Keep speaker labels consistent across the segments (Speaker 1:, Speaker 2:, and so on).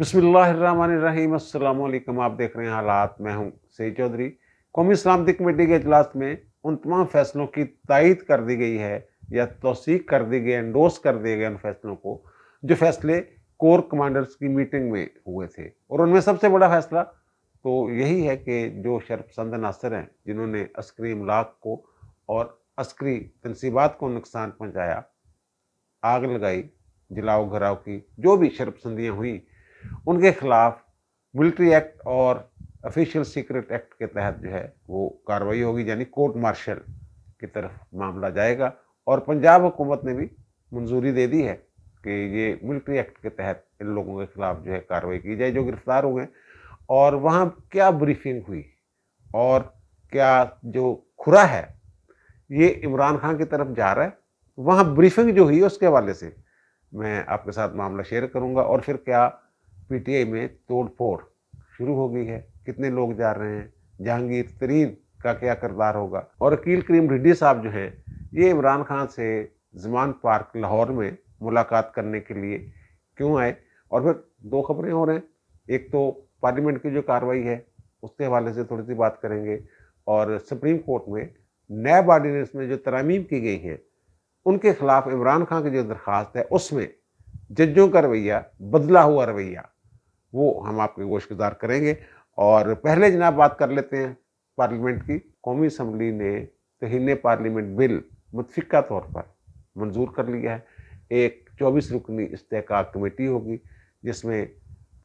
Speaker 1: बिस्मिल्लाहिर्रहमानिर्रहीम। अस्सलाम वालेकुम। आप देख रहे हैं हालात। मैं हूं सईद चौधरी। कौमी सलामती कमेटी के इजलास में उन तमाम फैसलों की तायीद कर दी गई है या तौसीक कर दी गई, एंडोर्स कर दिए गए उन फैसलों को जो फैसले कोर कमांडर्स की मीटिंग में हुए थे। और उनमें सबसे बड़ा फैसला तो यही है कि जो शरपसंद अनासर हैं जिन्होंने अस्करी इमलाक को और अस्करी तनसीबात को नुकसान पहुँचाया, आग लगाई, जलाओ घराव की जो भी शरपसंदियाँ हुई, उनके खिलाफ मिलिट्री एक्ट और ऑफिशियल सीक्रेट एक्ट के तहत जो है वो कार्रवाई होगी, यानी कोर्ट मार्शल की तरफ मामला जाएगा। और पंजाब हुकूमत ने भी मंजूरी दे दी है कि ये मिलिट्री एक्ट के तहत इन लोगों के खिलाफ जो है कार्रवाई की जाए जो गिरफ्तार हुए। और वहाँ क्या ब्रीफिंग हुई और क्या जो खुरा है ये इमरान खान की तरफ जा रहा है, वहाँ ब्रीफिंग जो हुई उसके हवाले से मैं आपके साथ मामला शेयर करूँगा। और फिर क्या पीटीआई में तोड़ फोड़ शुरू हो गई है, कितने लोग जा रहे हैं, जहांगीर तरीन का क्या किरदार होगा। और अकील करीम रिड्डी साहब जो हैं ये इमरान खान से ज़मान पार्क लाहौर में मुलाकात करने के लिए क्यों आए। और फिर दो खबरें हो रहे हैं, एक तो पार्लियामेंट की जो कार्रवाई है उसके हवाले से थोड़ी सी बात करेंगे, और सुप्रीम कोर्ट में नैब ऑर्डिनेंस में जो तरमीम की गई है उनके खिलाफ इमरान खान की जो दरख्वास्त है उसमें जजों का रवैया, बदला हुआ रवैया, वो हम आपके गोशगुजार करेंगे। और पहले जनाब बात कर लेते हैं पार्लियामेंट की। कौमी असम्बली ने तहीने पार्लियामेंट बिल मुतफ़िका तौर पर मंजूर कर लिया है। एक 24 रुकनी इस्तेहकाक कमेटी होगी जिसमें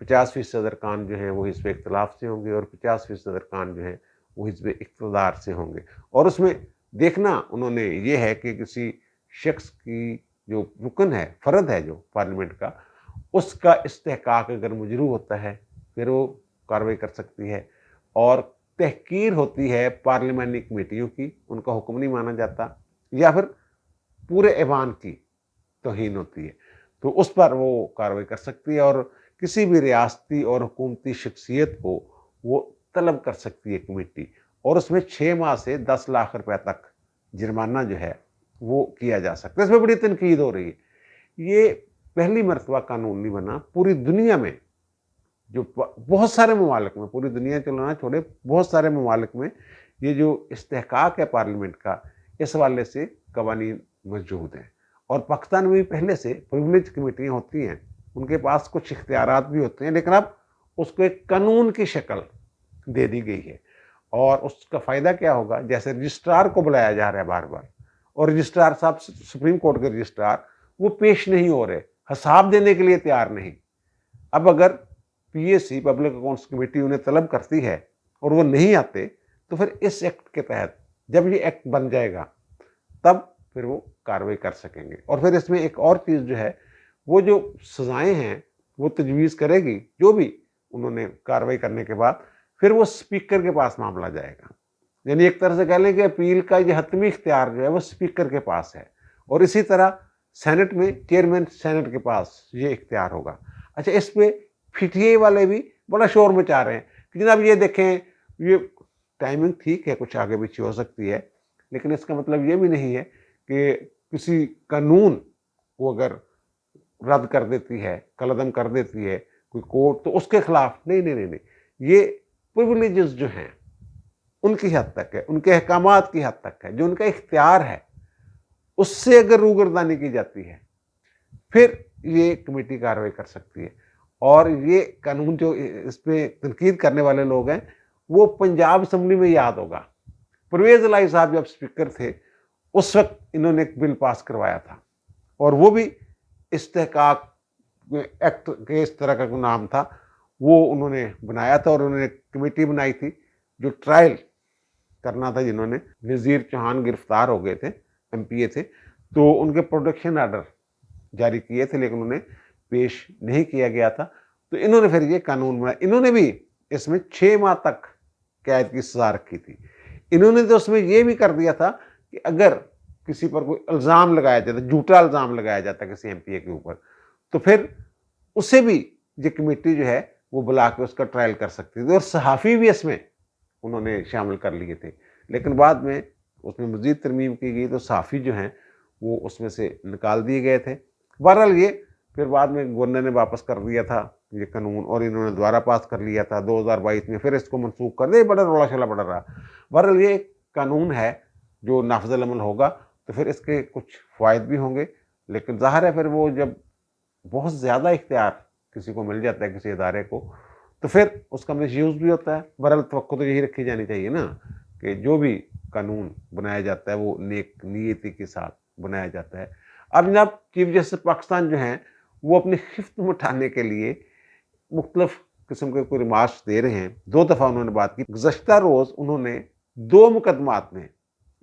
Speaker 1: 50% अरकान जो हैं वो हिज़्ब इख्तिलाफ से होंगे और 50% अरकान जो हैं वो हिज़्ब इक़्तिदार से होंगे। और उसमें देखना उन्होंने ये है कि किसी शख्स की जो रुकन है, फ़र्द है जो पार्लियामेंट का, उसका इस्तेहकाक अगर मजरू होता है फिर वो कार्रवाई कर सकती है। और तहकीर होती है पार्लियामानी कमेटियों की, उनका हुक्म नहीं माना जाता, या फिर पूरे ऐवान की तौहीन होती है तो उस पर वो कार्रवाई कर सकती है। और किसी भी रियासती और हुकूमती शख्सियत को वो तलब कर सकती है कमेटी, और उसमें 6 माह से 10 लाख रुपए तक जुर्माना जो है वो किया जा सकता है। इसमें बड़ी तनकीद हो रही है। ये पहली मरतबा कानून नहीं बना पूरी दुनिया में, जो बहुत सारे ममालिक में, पूरी दुनिया चलाना छोड़े, बहुत सारे ममालिक में ये जो इस्तेहकाक है पार्लियामेंट का, इस हवाले से कवानीन मौजूद हैं। और पाकिस्तान में भी पहले से प्रिविलेज कमेटियाँ होती हैं, उनके पास कुछ इख्तियारात भी होते हैं, लेकिन अब उसको एक कानून की शक्ल दे दी गई है। और उसका फ़ायदा क्या होगा, जैसे रजिस्ट्रार को बुलाया जा रहा है बार बार, और रजिस्ट्रार साहब, सुप्रीम कोर्ट के रजिस्ट्रार, वो पेश नहीं हो रहे, हिसाब देने के लिए तैयार नहीं। अब अगर पीएसी पब्लिक अकाउंट्स कमेटी उन्हें तलब करती है और वो नहीं आते तो फिर इस एक्ट के तहत जब ये एक्ट बन जाएगा तब फिर वो कार्रवाई कर सकेंगे। और फिर इसमें एक और चीज़ जो है, वो जो सजाएं हैं वो तजवीज़ करेगी जो भी उन्होंने कार्रवाई करने के बाद, फिर वो स्पीकर के पास मामला जाएगा। यानी एक तरह से कह लें कि अपील का ये हतमी इख्तियार जो है वो स्पीकर के पास है। और इसी तरह सेनेट में चेयरमैन सेनेट के पास ये इख्तियार होगा। अच्छा, इस पे पीटीआई वाले भी बड़ा शोर मचा रहे हैं कि जनाब ये देखें, ये टाइमिंग ठीक है, कुछ आगे पीछे हो सकती है, लेकिन इसका मतलब ये भी नहीं है कि किसी कानून को अगर रद्द कर देती है, कलअदम कर देती है कोई कोर्ट, तो उसके खिलाफ नहीं नहीं नहीं नहीं, ये प्रिविलेजेस जो हैं उनकी हद तक है, उनके अहकामात की हद तक है, जो उनका इख्तियार है उससे अगर रूगर्दानी की जाती है फिर ये कमेटी कार्रवाई कर सकती है। और ये कानून जो इस पे तनकीद करने वाले लोग हैं वो पंजाब असम्बली में याद होगा, परवेज़ इलाही साहब जब स्पीकर थे उस वक्त इन्होंने एक बिल पास करवाया था, और वो भी इस्तेहकाक एक्ट के इस तरह का नाम था, वो उन्होंने बनाया था। और उन्होंने कमेटी बनाई थी जो ट्रायल करना था, जिन्होंने नज़ीर चौहान गिरफ्तार हो गए थे, एमपीए थे, तो उनके प्रोटेक्शन आर्डर जारी किए थे लेकिन उन्हें पेश नहीं किया गया था। तो इन्होंने फिर ये कानून बनाया। इन्होंने भी इसमें 6 माह तक कैद की सज़ा रखी थी। इन्होंने तो उसमें ये भी कर दिया था कि अगर किसी पर कोई इल्ज़ाम लगाया जाता, झूठा इल्ज़ाम लगाया जाता किसी एमपीए के ऊपर, तो फिर उसे भी ये कमेटी जो है वो बुला के उसका ट्रायल कर सकती थी। और सहाफ़ी भी इसमें उन्होंने शामिल कर लिए थे, लेकिन बाद में उसमें मज़ीद तरमीम की गई तो सहाफ़ी जो हैं वो उसमें से निकाल दिए गए थे। बहरहाल ये फिर बाद में गवर्नर ने वापस कर दिया था ये कानून, और इन्होंने दोबारा पास कर लिया था 2022 में, फिर इसको मनसूख कर दे, बड़ा रौला शोला बड़ा रहा। बहरहाल ये कानून है जो नाफिज़ अमल होगा तो फिर इसके कुछ फ़वाइद भी होंगे, लेकिन ज़ाहिर है फिर वो जब बहुत ज़्यादा इख्तियार किसी को मिल जाता है, किसी इदारे को, तो फिर उसका मिसयूज़ भी होता है। बहरहाल तवक्को तो यही रखी जानी चाहिए ना कि जो भी कानून बनाया जाता है वो नेक नीयती के साथ बनाया जाता है। अब जनाब चीफ जस्टिस पाकिस्तान जो हैं वो अपनी खिफ्त उठाने के लिए मुख्तलिफ किस्म के कोई रिमार्क्स दे रहे हैं। 2 दफ़ा उन्होंने बात की। गुज़श्ता रोज़ उन्होंने 2 मुकदमात में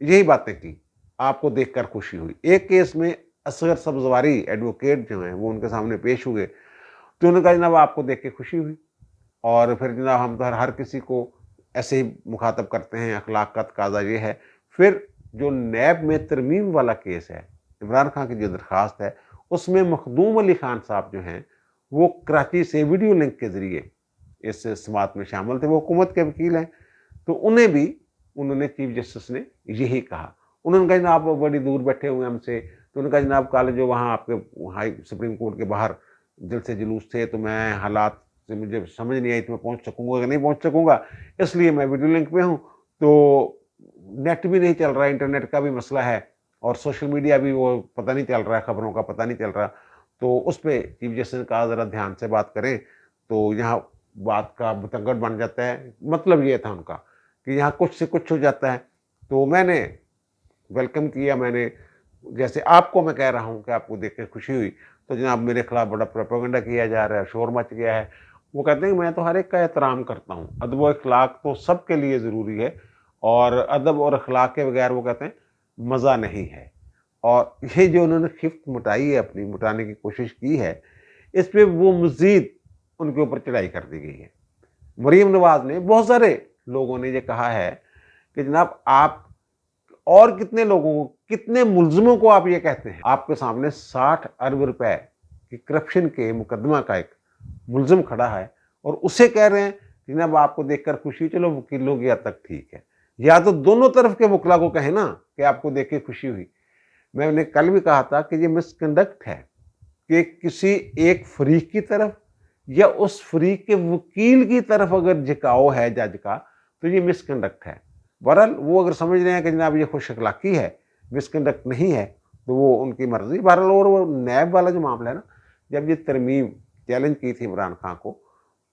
Speaker 1: यही बातें की, आपको देखकर खुशी हुई। एक केस में असगर सब्ज़वारी एडवोकेट जो हैं वो उनके सामने पेश हुए, तो उन्होंने कहा जनाब आपको देख के खुशी हुई, और फिर जनाब हम तो हर किसी को ऐसे ही मुखातब करते हैं, अखलाक का तकाज़ा ये है। फिर जो नैब में तरमीम वाला केस है, इमरान खान की जो दरख्वास्त है, उसमें मखदूम अली खान साहब जो हैं वो कराची से वीडियो लिंक के ज़रिए इस समाअत में शामिल थे, वो हुकूमत के वकील हैं, तो उन्हें भी उन्होंने चीफ जस्टिस ने यही कहा। उन्होंने कहा जनाब आप बड़ी दूर बैठे हुए हमसे, तो उन्होंने कहा जनाब कल जो वहाँ आपके हाई सुप्रीम कोर्ट के बाहर जलसे जुलूस थे, तो मैं हालात से मुझे समझ नहीं आई तो मैं पहुँच सकूँगा कि नहीं पहुँच सकूँगा, इसलिए मैं वीडियो लिंक पे हूँ। तो नेट भी नहीं चल रहा, इंटरनेट का भी मसला है, और सोशल मीडिया भी वो पता नहीं चल रहा है, खबरों का पता नहीं चल रहा। तो उस पे चीफ जस्टिस ने कहा ज़रा ध्यान से बात करें, तो यहाँ बात का बतंगड़ बन जाता है। मतलब ये था उनका कि यहाँ कुछ से कुछ हो जाता है। तो मैंने वेलकम किया, मैंने जैसे आपको मैं कह रहा हूँ कि आपको देख के खुशी हुई, तो जनाब मेरे खिलाफ बड़ा प्रोपेगेंडा किया जा रहा है, शोर मच गया है। वो कहते हैं कि मैं तो हर एक का एहतराम करता हूँ, अदब व अखलाक तो सबके लिए ज़रूरी है, और अदब और अखलाक के बगैर वो कहते हैं मज़ा नहीं है। और ये जो उन्होंने खिफ्त मुटाई है, अपनी मुटाने की कोशिश की है, इस पे वो मज़ीद उनके ऊपर चढ़ाई कर दी गई है। मरीम नवाज़ ने, बहुत सारे लोगों ने ये कहा है कि जनाब आप और कितने लोगों को, कितने मुल्ज़िमों को आप ये कहते हैं, आपके सामने 60 अरब रुपए की करप्शन के मुकदमा का एक मुल्ज़िम खड़ा है और उसे कह रहे हैं कि जनाब आपको देखकर खुशी, चलो वकीलों की हद तक ठीक है, या तो दोनों तरफ के वकला को कहें ना कि आपको देख के खुशी हुई। मैंने कल भी कहा था कि ये मिसकंडक्ट है कि किसी एक फरीक की तरफ या उस फरीक के वकील की तरफ अगर झुकाव है जज का, तो ये मिसकंडक्ट है। बहरहाल वो अगर समझ रहे हैं कि जनाब ये खुश अखलाकी है, मिसकंडक्ट नहीं है, तो वो उनकी मर्जी। बहरहाल और वो नैब वाला जो मामला है ना, जब ये तरमीम चैलेंज की थी इमरान खान को,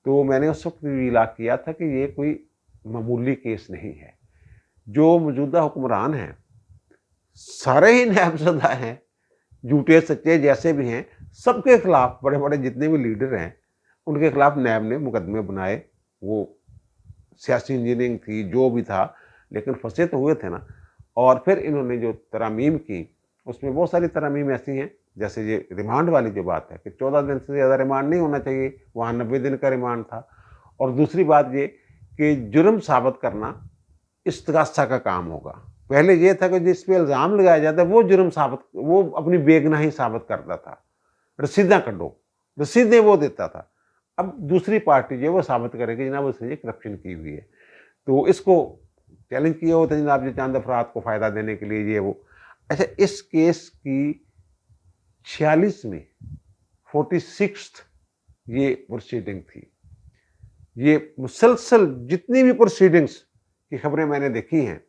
Speaker 1: तो मैंने उस वक्त भी इलाक़ किया था कि ये कोई मामूली केस नहीं है। जो मौजूदा हुक्मरान हैं सारे ही नैबज़दा हैं, झूठे सच्चे जैसे भी हैं, सबके खिलाफ, बड़े बड़े जितने भी लीडर हैं उनके खिलाफ नैब ने मुकदमे बनाए। वो सियासी इंजीनियरिंग थी, जो भी था, लेकिन फंसे तो हुए थे ना। और फिर इन्होंने जो तरामीम की, उसमें बहुत सारी तरामीम ऐसी हैं, जैसे ये रिमांड वाली जो बात है कि 14 दिन से ज़्यादा रिमांड नहीं होना चाहिए, वहाँ 90 दिन का रिमांड था। और दूसरी बात ये कि जुर्म साबित करना इस्तिगासा का काम होगा। पहले ये था कि जिस पे इल्ज़ाम लगाया जाता है वो जुर्म साबित, वो अपनी बेगुनाही साबित करता था, रसीदें कढो, रसीदें वो देता था। अब दूसरी पार्टी जो है वो साबित करेगी जनाब उसने ये करप्शन की हुई है। तो इसको चैलेंज किया हुआ था जनाब ये चंद अफराद को फ़ायदा देने के लिए ये वो। अच्छा, इस केस की 46वीं 46th ये प्रोसीडिंग थी। ये मुसलसल जितनी भी प्रोसीडिंग्स की खबरें मैंने देखी हैं,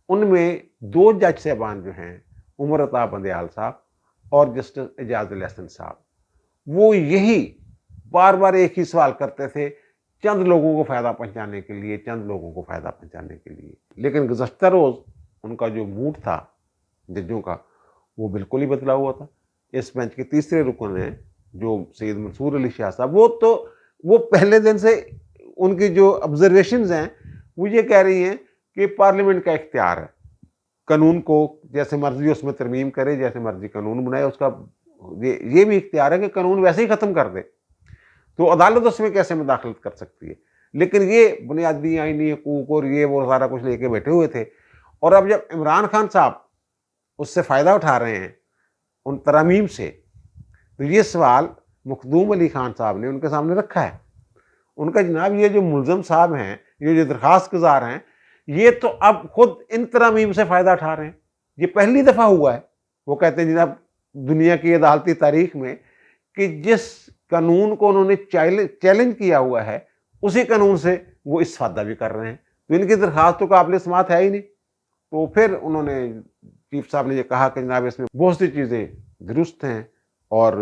Speaker 1: उनमें 2 जज साहबान जो हैं, उमर अता बंदयाल साहब और जस्टिस एजाज अल एहसन साहब, वो यही बार बार एक ही सवाल करते थे, चंद लोगों को फ़ायदा पहुंचाने के लिए, चंद लोगों को फ़ायदा पहुंचाने के लिए। लेकिन गुज़श्ता रोज़ उनका जो मूड था जजों का, वो बिल्कुल ही बदला हुआ था। इस बेंच के तीसरे रुकन हैं जो सैयद मंसूर अली शाह साहब, वो पहले दिन से उनकी जो ऑब्जर्वेशंस हैं वो ये कह रही हैं कि पार्लियामेंट का इख्तियार है, कानून को जैसे मर्जी उसमें तरमीम करे, जैसे मर्जी कानून बनाए, उसका ये भी इख्तियार है कि कानून वैसे ही ख़त्म कर दे, तो अदालत उसमें कैसे मुदाखलत कर सकती है। लेकिन ये बुनियादी आईनी हकूक़ और ये वो सारा कुछ लेके बैठे हुए थे। और अब जब इमरान खान साहब उससे फ़ायदा उठा रहे हैं उन तरामीम से, तो ये सवाल मखदूम अली खान साहब ने उनके सामने रखा है। उनका जनाब ये जो मुल्ज़म साहब हैं, ये जो दरख्वास्त गुज़ार हैं, ये तो अब खुद इन तरामीम से फ़ायदा उठा रहे हैं। ये पहली दफ़ा हुआ है। वो कहते हैं जनाब दुनिया की अदालती तारीख में कि जिस कानून को उन्होंने चैलेंज किया हुआ है, उसी कानून से वो इस्तीफा भी कर रहे हैं। तो इनकी दरखास्त तो काबिल समाअत है ही नहीं। तो फिर उन्होंने चीफ साहब ने ये कहा कि जनाब इसमें बहुत सी चीज़ें दुरुस्त हैं और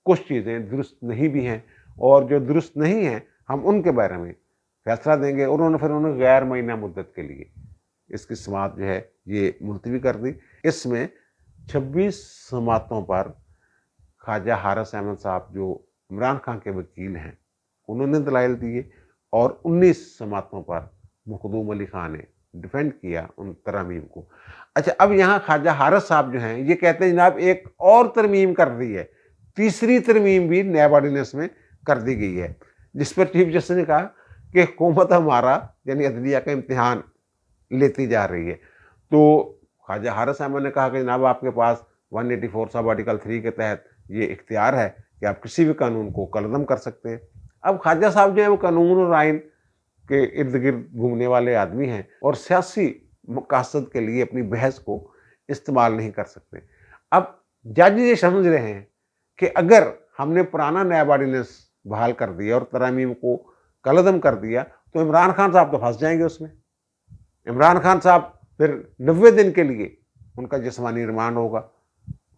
Speaker 1: कुछ चीज़ें दुरुस्त नहीं भी हैं, और जो दुरुस्त नहीं हैं हम उनके बारे में फैसला देंगे। और उन्होंने गैर मुअय्यना मुद्दत के लिए इसकी समाअत जो है ये मुलतवी कर दी। इसमें 26 समाअतों पर ख्वाजा हारिस अहमद साहब जो इमरान खान के वकील हैं उन्होंने दलाइल दिए, और 19 समाअतों पर मखदूम अली खान ने डिफेंड किया उन तरमीम को। अच्छा, अब यहाँ ख्वाजा हारिस साहब जो हैं ये कहते हैं जनाब एक और तरमीम कर दी है, तीसरी तरमीम भी नैब ऑर्डिनेंस में कर दी गई है, जिस पर चीफ जस्टिस ने कहा कि हुकूमत हमारा यानी अदलिया का इम्तिहान लेती जा रही है। तो ख्वाजा हारिस अहमद ने कहा कि जनाब आपके पास 184 सब आर्टिकल 3 के तहत ये इख्तियार है कि आप किसी भी कानून को कलअदम कर सकते हैं। अब ख्वाजा साहब जो है वो कानून और आइन के इर्द गिर्द घूमने वाले आदमी हैं और सियासी मकासद के लिए अपनी बहस को इस्तेमाल नहीं कर सकते। अब जज ये समझ रहे हैं कि अगर हमने पुराना नैब ऑर्डिनेंस बहाल कर दिया और तरमीम को कलअदम कर दिया तो इमरान खान साहब तो फंस जाएंगे उसमें। इमरान खान साहब फिर 90 दिन के लिए उनका जिस्मानी रिमांड होगा,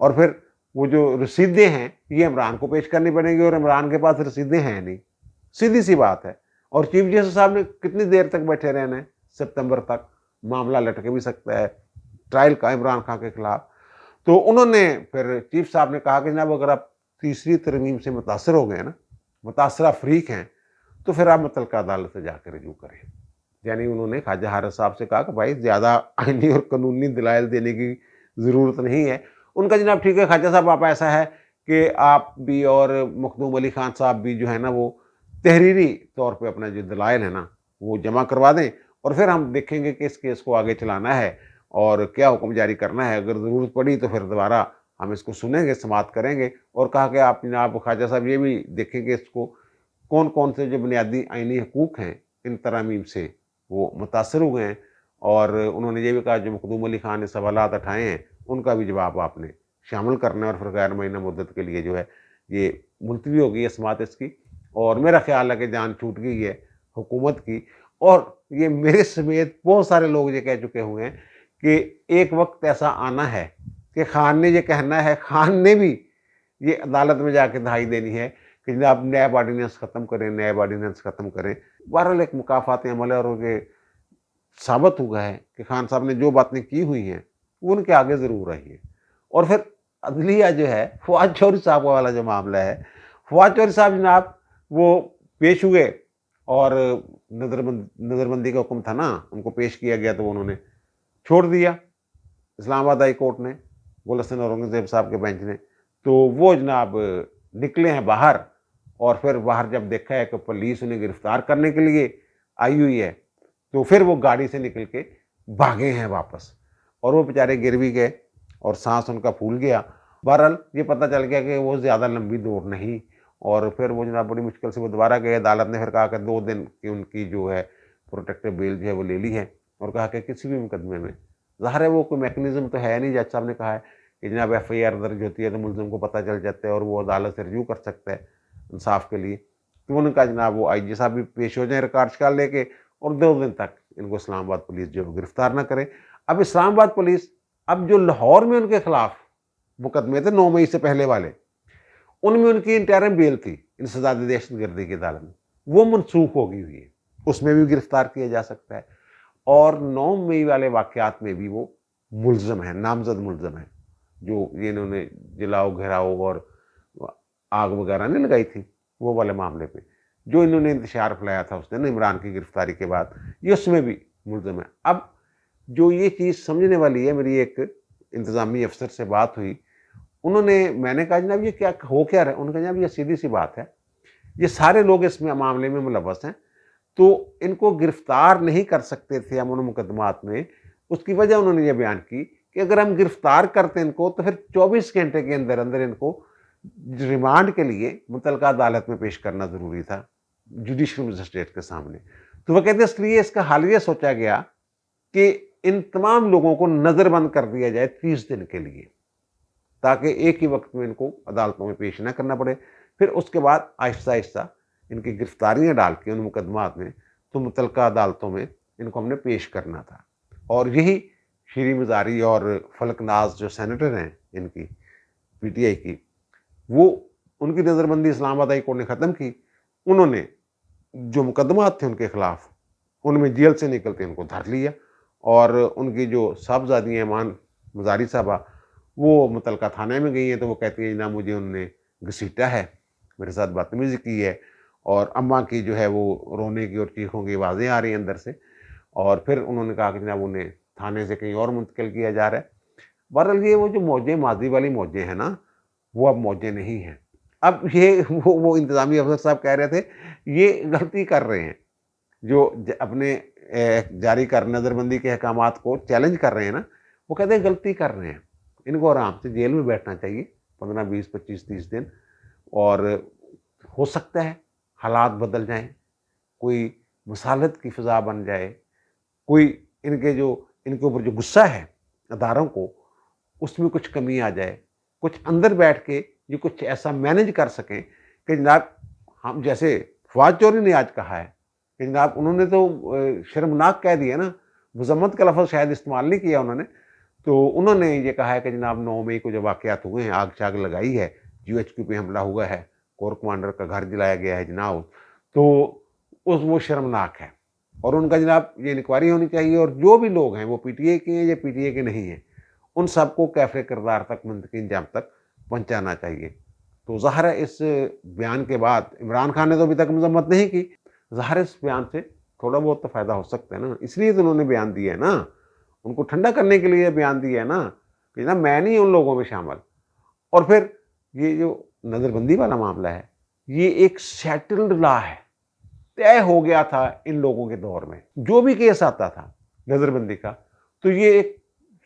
Speaker 1: और फिर वो जो रसीदें हैं ये इमरान को पेश करनी पड़ेंगी, और इमरान के पास रसीदें हैं नहीं, सीधी सी बात है। और चीफ जस्टिस साहब ने कितनी देर तक बैठे रहना है? सितंबर तक मामला लटके भी सकता है ट्रायल का इमरान खान के खिलाफ। तो उन्होंने फिर चीफ साहब ने कहा कि जनाब अगर आप तीसरी तरमीम से मुतासर हो गए ना, मुतासरा फरीक हैं, तो फिर आप मुतल्लिका अदालत से जाकर रजू करें। यानी उन्होंने ख्वाजा हारिस साहब से कहा कि भाई ज़्यादा आइनी और कानूनी दलाइल देने की ज़रूरत नहीं है। उनका जनाब ठीक है ख्वाजा साहब, आप ऐसा है कि आप भी और मखदूम अली खान साहब भी जो है ना वो तहरीरी तौर पे अपना जो दलाइल है ना वो जमा करवा दें, और फिर हम देखेंगे कि इस केस को आगे चलाना है और क्या हुक्म जारी करना है। अगर ज़रूरत पड़ी तो फिर दोबारा हम इसको सुनेंगे, समाअत करेंगे। और कहा कि आप जनाब ख्वाजा साहब ये भी देखेंगे इसको कौन कौन से जो बुनियादी आइनी हकूक़ हैं इन तरमीम से वो मुतासर हुए हैं। और उन्होंने ये भी कहा जो मखदूम अली खान ने सवालात उठाए हैं उनका भी जवाब आपने शामिल करना है, और फिर गैर मुअय्यना मुद्दत के लिए जो है ये मुलतवी हो गई है समाअत इसकी। और मेरा ख्याल है कि जान छूट गई है हुकूमत की, और ये मेरे समेत बहुत सारे लोग ये कह चुके हुए हैं कि एक वक्त ऐसा आना है कि खान ने ये कहना है, खान ने भी ये अदालत में जाके दहाई देनी है कि जनाब नैब ऑर्डिनेंस ख़त्म करें, नैब ऑर्डिनेंस ख़त्म करें। बहरहाल एक मुकाफ़ात अमल है, और ये साबित हुआ है कि खान साहब ने जो बातें की हुई हैं वो उनके आगे ज़रूर रही है। और फिर अदलिया जो है फवाद चौधरी साहब वाला जो मामला है, फवाद चौधरी साहब जनाब वो पेश हुए और नज़रबंदी का हुक्म था ना, उनको पेश किया गया तो उन्होंने छोड़ दिया इस्लामाबाद हाई कोर्ट ने, गुलशन औरंगज़ेब साहब के बेंच ने। तो वो जनाब निकले हैं बाहर, और फिर बाहर जब देखा है कि पुलिस उन्हें गिरफ्तार करने के लिए आई हुई है तो फिर वो गाड़ी से निकल के भागे हैं वापस, और वो बेचारे गिर भी गए और सांस उनका फूल गया। बहरहाल ये पता चल गया कि वो ज़्यादा लंबी दौड़ नहीं, और फिर वो जनाब बड़ी मुश्किल से वो दोबारा गए। अदालत ने फिर कहा कि 2 दिन की उनकी जो है प्रोटेक्टिव बेल जो है वो ले ली है, और कहा कि किसी भी मुकदमे में ज़ाहिर है वो कोई मैकेनिज़्म तो है नहीं। जज साहब ने कहा है कि जनाब FIR दर्ज होती है तो मुलज़िम को पता चल जाता है और वो अदालत से रिव्यू कर सकता है इंसाफ के लिए। तो उन्होंने कहा जनाब वो IG साहब भी पेश हो जाए रिकॉर्ड्स का लेके, और 2 दिन तक इनको इस्लामाबाद पुलिस जो गिरफ्तार ना करे। अब इस्लामाबाद पुलिस, अब जो लाहौर में उनके खिलाफ मुकदमे थे 9 मई से पहले वाले, उनमें उनकी इंटरिम बेल थी इंसदाद दहशतगर्दी की अदालत में, वो मनसूख हो गई हुई है, उसमें भी गिरफ्तार किया जा सकता है। और 9 मई वाले वाक़यात में भी वो मुल्ज़म है, नामज़द मुल्ज़म है, जो ये इन्होंने जलाओ घेराव और आग वगैरह नहीं लगाई थी वो वाले मामले पे, जो इन्होंने इंतशार फैलाया था उस दिन इमरान की गिरफ्तारी के बाद, ये उसमें भी मुल्ज़म है। अब जो ये चीज़ समझने वाली है, मेरी एक इंतज़ामी अफसर से बात हुई, मैंने कहा जनाब ये क्या हो क्या रहा है? उन्होंने कहा जनाब ये सीधी सी बात है, ये सारे लोग इस मामले में मुलव्वस हैं, तो इनको गिरफ्तार नहीं कर सकते थे हम उन मुकदमात में। उसकी वजह उन्होंने ये बयान की कि अगर हम गिरफ्तार करते इनको तो फिर 24 घंटे के अंदर अंदर इनको रिमांड के लिए मुतल्लिका अदालत में पेश करना ज़रूरी था, जुडिशल मजिस्ट्रेट के सामने। तो वह कहते हैं इसलिए इसका हल ये सोचा गया कि इन तमाम लोगों को नज़रबंद कर दिया जाए 30 दिन के लिए। ताकि एक ही वक्त में इनको अदालतों में पेश न करना पड़े। फिर उसके बाद आहिस्ता आहिस्ता इनकी गिरफ्तारियाँ डाल के उन मुकदमात में तो मुतल्लिका अदालतों में इनको हमने पेश करना था। और यही शीरी मज़ारी और फलकनाज जो सेनेटर हैं इनकी पीटीआई की, वो उनकी नज़रबंदी इस्लामाबाद हाई कोर्ट ने ख़त्म की। उन्होंने जो मुकदमात थे उनके ख़िलाफ़, उनमें जेल से निकलते उनको धर लिया और उनकी जो साहबजादी हैं ईमान मज़ारी साहबा, वो मुतल्लिका थाने में गई हैं तो वो कहती हैं जनाब मुझे उन्होंने घसीटा है, मेरे साथ बदतमीज़ी की है और अम्मा की जो है वो रोने की और चीखों की आवाज़ें आ रही हैं अंदर से। और फिर उन्होंने कहा कि जनाब उन्हें थाने से कहीं और मुंतकिल किया जा रहा है। बहरहाल ये वो जो मौजें माज़ी वाली मौजें हैं ना, वो अब मौजें नहीं हैं। अब ये वो इंतज़ामी अफ़सर साहब कह रहे थे, ये गलती कर रहे हैं, जो अपने जारी कर नज़रबंदी के अहकामात को चैलेंज कर रहे हैं ना, वो कहते हैं गलती कर रहे हैं। इनको आराम से जेल में बैठना चाहिए 15, 20, 25, 30 दिन और हो सकता है हालात बदल जाएँ, कोई मुसालहत की फ़िज़ा बन जाए, कोई इनके ऊपर जो गुस्सा है अदारों को, उसमें कुछ कमी आ जाए, कुछ अंदर बैठ के ये कुछ ऐसा मैनेज कर सकें कि जनाब हम जैसे फवाद चौधरी ने आज कहा है कि जनाब उन्होंने तो शर्मनाक कह दिया ना, मज़म्मत का लफ़्ज़ शायद इस्तेमाल नहीं किया उन्होंने, तो उन्होंने ये कहा है कि जनाब 9 मई को जो वाक़यात हुए हैं, आग-शाग लगाई है, जीएचक्यू पे हमला हुआ है, कोर कमांडर का घर जलाया गया है जनाब, तो वो शर्मनाक है और उनका जनाब ये इंक्वायरी होनी चाहिए और जो भी लोग हैं वो पीटीए के हैं या पीटीए के नहीं हैं, उन सबको कैफ़े किरदार तक मुंतकिल इंजाम तक पहुँचाना चाहिए। तो ज़ाहिर है इस बयान के बाद इमरान खान ने तो अभी तक मज़म्मत नहीं की, ज़ाहिर है इस बयान से थोड़ा बहुत तो फ़ायदा हो सकता है ना, इसलिए तो उन्होंने बयान दिया है ना, उनको ठंडा करने के लिए बयान दिया है ना कि ना मैं नहीं उन लोगों में शामिल। और फिर ये जो नज़रबंदी वाला मामला है, ये एक सेटल्ड लॉ है, तय हो गया था इन लोगों के दौर में। जो भी केस आता था नज़रबंदी का, तो ये एक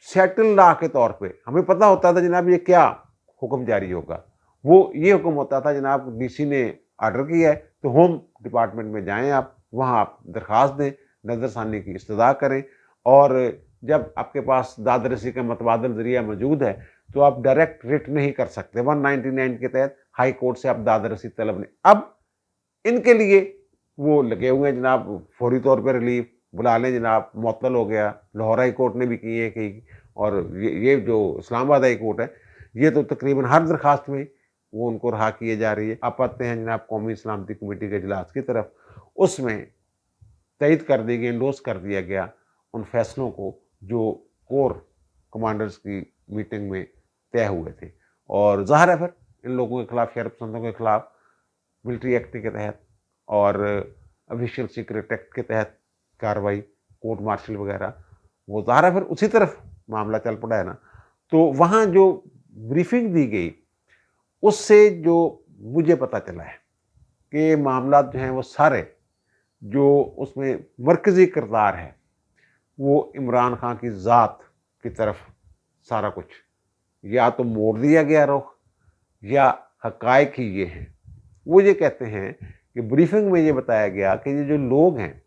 Speaker 1: सेटल्ड लॉ के तौर पे हमें पता होता था जनाब ये क्या हुक्म जारी होगा। वो ये हुक्म होता था जनाब डीसी ने ऑर्डर किया है तो होम डिपार्टमेंट में जाएँ आप, वहाँ आप दरख्वास्त दें, नज़रसानी की इस्तदा करें और जब आपके पास दाद-रसी का मतबादल ज़रिया मौजूद है, तो आप डायरेक्ट रिट नहीं कर सकते। 199 के तहत हाई कोर्ट से आप दाद-रसी तलब नहीं। अब इनके लिए वो लगे हुए हैं जनाब फौरी तौर पर रिलीफ बुला लें जनाब, मुअत्तल हो गया, लाहौर हाई कोर्ट ने भी की है कई और ये जो इस्लामाबाद हाई कोर्ट है, ये तो तकरीबन हर दरख्वास्त में वो उनको रहा किए जा रही है। अब आते हैं जनाब कौमी सलामती कमेटी के इजलास की तरफ, उसमें तइद कर दी गई, एंडोर्स कर दिया गया उन फैसलों को जो कोर कमांडर्स की मीटिंग में तय हुए थे। और ज़ाहिर है फिर इन लोगों के खिलाफ, शरपसंदों के खिलाफ मिलिट्री एक्ट के तहत और ऑफिशियल सीक्रेट एक्ट के तहत कार्रवाई, कोर्ट मार्शल वगैरह, वो ज़ाहिर है फिर उसी तरफ मामला चल पड़ा है ना। तो वहाँ जो ब्रीफिंग दी गई, उससे जो मुझे पता चला है कि मामला जो हैं वो सारे, जो उसमें मरकज़ी किरदार है, वो इमरान खान की ज़ात की तरफ सारा कुछ या तो मोड़ दिया गया रुख या हक़ाइक़ ही ये हैं। वो ये कहते हैं कि ब्रीफिंग में ये बताया गया कि ये जो लोग हैं,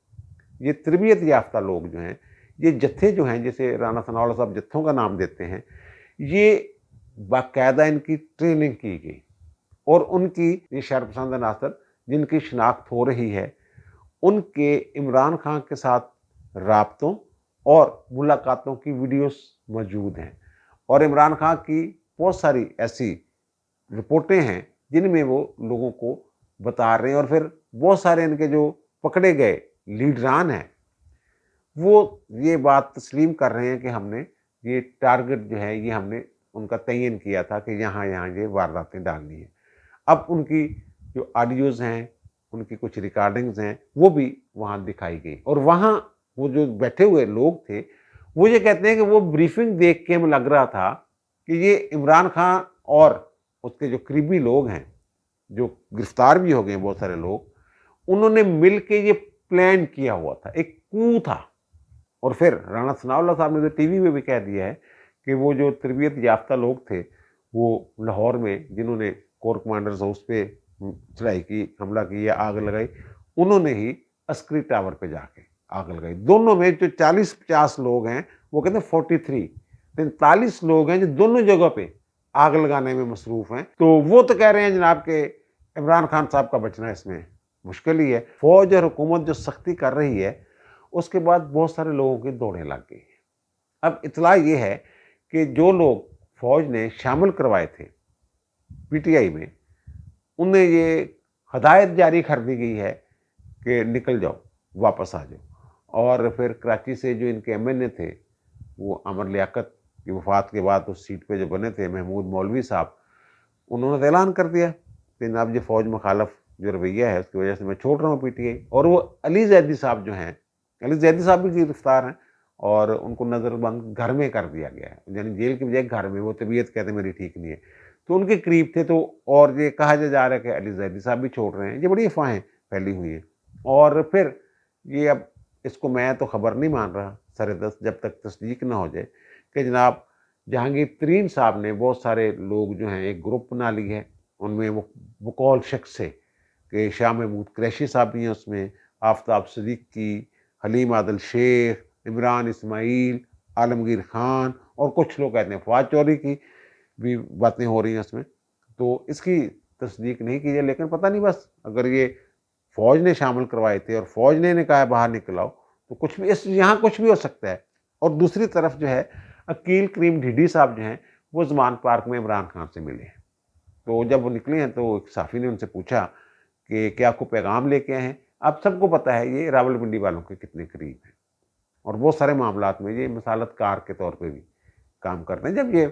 Speaker 1: ये तरबियत याफ्ता लोग जो हैं, ये जत्थे जो हैं, जैसे राना सनाउल्लाह साहब जत्थों का नाम देते हैं, ये बाकायदा इनकी ट्रेनिंग की गई और उनकी ये शरपसंद अनासर जिनकी शनाख्त हो रही है, उनके इमरान खान के साथ राब्तों और मुलाकातों की वीडियोस मौजूद हैं और इमरान खान की बहुत सारी ऐसी रिपोर्टें हैं जिनमें वो लोगों को बता रहे हैं और फिर बहुत सारे इनके जो पकड़े गए लीडरान हैं, वो ये बात तस्लीम कर रहे हैं कि हमने ये टारगेट जो है ये हमने उनका तयन किया था कि यहाँ ये वारदातें डालनी है। अब उनकी जो ऑडियोज़ हैं, उनकी कुछ रिकॉर्डिंग्स हैं, वो भी वहाँ दिखाई गई और वहाँ वो जो बैठे हुए लोग थे, वो ये कहते हैं कि वो ब्रीफिंग देख के हमें लग रहा था कि ये इमरान खान और उसके जो करीबी लोग हैं, जो गिरफ्तार भी हो गए बहुत सारे लोग, उन्होंने मिल के ये प्लान किया हुआ था, एक कू था। और फिर राना सनाउल्लाह साहब ने तो टीवी में भी कह दिया है कि वो जो तरबियत याफ्ता लोग थे, वो लाहौर में जिन्होंने कोर कमांडर्स हाउस पे चढ़ाई की, हमला किया, आग लगाई, उन्होंने ही अस्करी टावर पे जाके आग लगाई। दोनों में जो 40-50 लोग हैं, वो कहते हैं 43 लोग हैं जो दोनों जगह पे आग लगाने में मसरूफ़ हैं। तो वो तो कह रहे हैं जनाब कि इमरान खान साहब का बचना इसमें मुश्किल ही है। फ़ौज और हुकूमत जो सख्ती कर रही है, उसके बाद बहुत सारे लोगों की दौड़ें लग गई हैं। अब इत्तला ये है कि जो लोग फ़ौज ने शामिल करवाए थे पीटीआई में, उन्हें ये हदायत जारी कर दी गई है कि निकल जाओ, वापस आ जाओ। और फिर कराची से जो इनके एमएनए थे, वो अमर लियाकत की वफ़ात के बाद उस सीट पे जो बने थे महमूद मौलवी साहब, उन्होंने तो ऐलान कर दिया कि जनाब ये फ़ौज मुखालफ जो रवैया है उसकी वजह से मैं छोड़ रहा हूँ पीटीआई। और वो अली ज़ैदी साहब जो हैं, अली ज़ैदी साहब भी गिरफ्तार हैं और उनको नज़रबंद घर में कर दिया गया है, यानी जेल की बजाय घर में। वो तबीयत कहते मेरी ठीक नहीं है, तो उनके करीब थे। तो और ये कहा जा रहा है कि अली ज़ैदी साहब भी छोड़ रहे हैं। ये बड़ी अफवाहें फैली हुई हैं। और फिर ये अब इसको मैं तो खबर नहीं मान रहा सरेदस्त, जब तक तस्दीक ना हो जाए कि जनाब जहांगीर तरीन साहब ने बहुत सारे लोग जो हैं एक ग्रुप बना ली है। उनमें वो बकौल शख्स है कि शाह महमूद कुरैशी साहब भी हैं उसमें, आफ्ताब सिद्दीकी, हलीम आदिल शेख, इमरान इस्माइल, आलमगीर खान, और कुछ लोग कहते हैं फवाद चौधरी की भी बातें हो रही हैं उसमें। तो इसकी तस्दीक नहीं की है, लेकिन पता नहीं बस अगर ये फ़ौज ने शामिल करवाए थे और फ़ौज ने इन्हें कहा है बाहर निकल आओ, तो कुछ भी इस यहाँ कुछ भी हो सकता है। और दूसरी तरफ जो है अकील करीम ढिड्डी साहब जो हैं, वो ज़मान पार्क में इमरान खान से मिले हैं। तो जब वो निकले हैं तो एक सहाफ़ी ने उनसे पूछा कि क्या आपको पैगाम लेके आए हैं? अब सबको पता है ये रावलपिंडी वालों के कितने करीब हैं और बहुत सारे मामलात में ये मसालतकार के तौर पे भी काम करते हैं। जब ये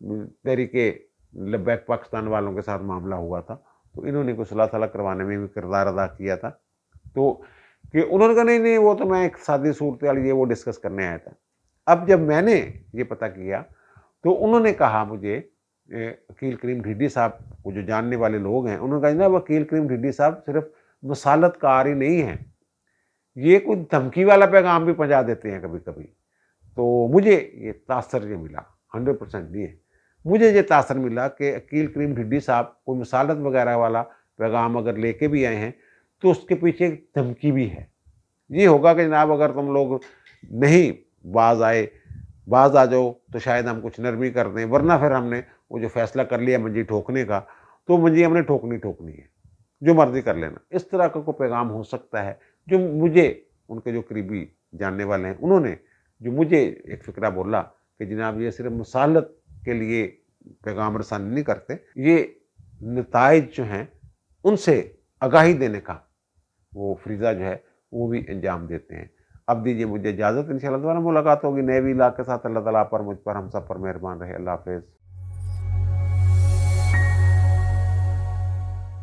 Speaker 1: तहरीके लब्बैक पाकिस्तान वालों के साथ मामला हुआ था, तो इन्होंने कोई सुलह-सलह करवाने में भी किरदार अदा किया था। तो कि उन्होंने कहा नहीं, नहीं वो तो मैं एक सादी सूरत-हाल ये वो डिस्कस करने आया था। अब जब मैंने ये पता किया, तो उन्होंने कहा मुझे अकील करीम ढिड्डी साहब को जो जानने वाले लोग हैं, उन्होंने कहा जनाब अकील करीम ढिड्डी साहब सिर्फ़ मसालतकार ही नहीं हैं, ये कोई धमकी वाला पैगाम भी पहुँचा देते हैं कभी-कभी। तो मुझे ये तासर ये मिला, 100% नहीं है। मुझे ये तासर मिला कि अकील करीम ढिड्डी साहब कोई मसालत वगैरह वाला पैगाम अगर लेके भी आए हैं, तो उसके पीछे एक धमकी भी है। ये होगा कि जनाब अगर तुम लोग नहीं बाज़ आ जाओ तो शायद हम कुछ नरमी कर दें, वरना फिर हमने वो जो फ़ैसला कर लिया मंजी ठोकने का, तो मंजी हमने ठोकनी है, जो मर्ज़ी कर लेना। इस तरह का कोई पैगाम हो सकता है, जो मुझे उनके जो करीबी जानने वाले हैं, उन्होंने जो मुझे एक फ़िक्रा बोला कि जनाब ये सिर्फ़ मसालत के लिए पैगाम रसानी नहीं करते, ये नताइज जो हैं, उनसे आगाही देने का वो फ़रीज़ा जो है, वो भी अंजाम देते हैं। अब दीजिए मुझे इजाज़त, इंशाअल्लाह दोबारा मुलाकात होगी नए व्लॉग के साथ। अल्लाह ताला आप पर, मुझ पर, हम सब पर मेहरबान रहे। अल्लाह हाफ़िज़।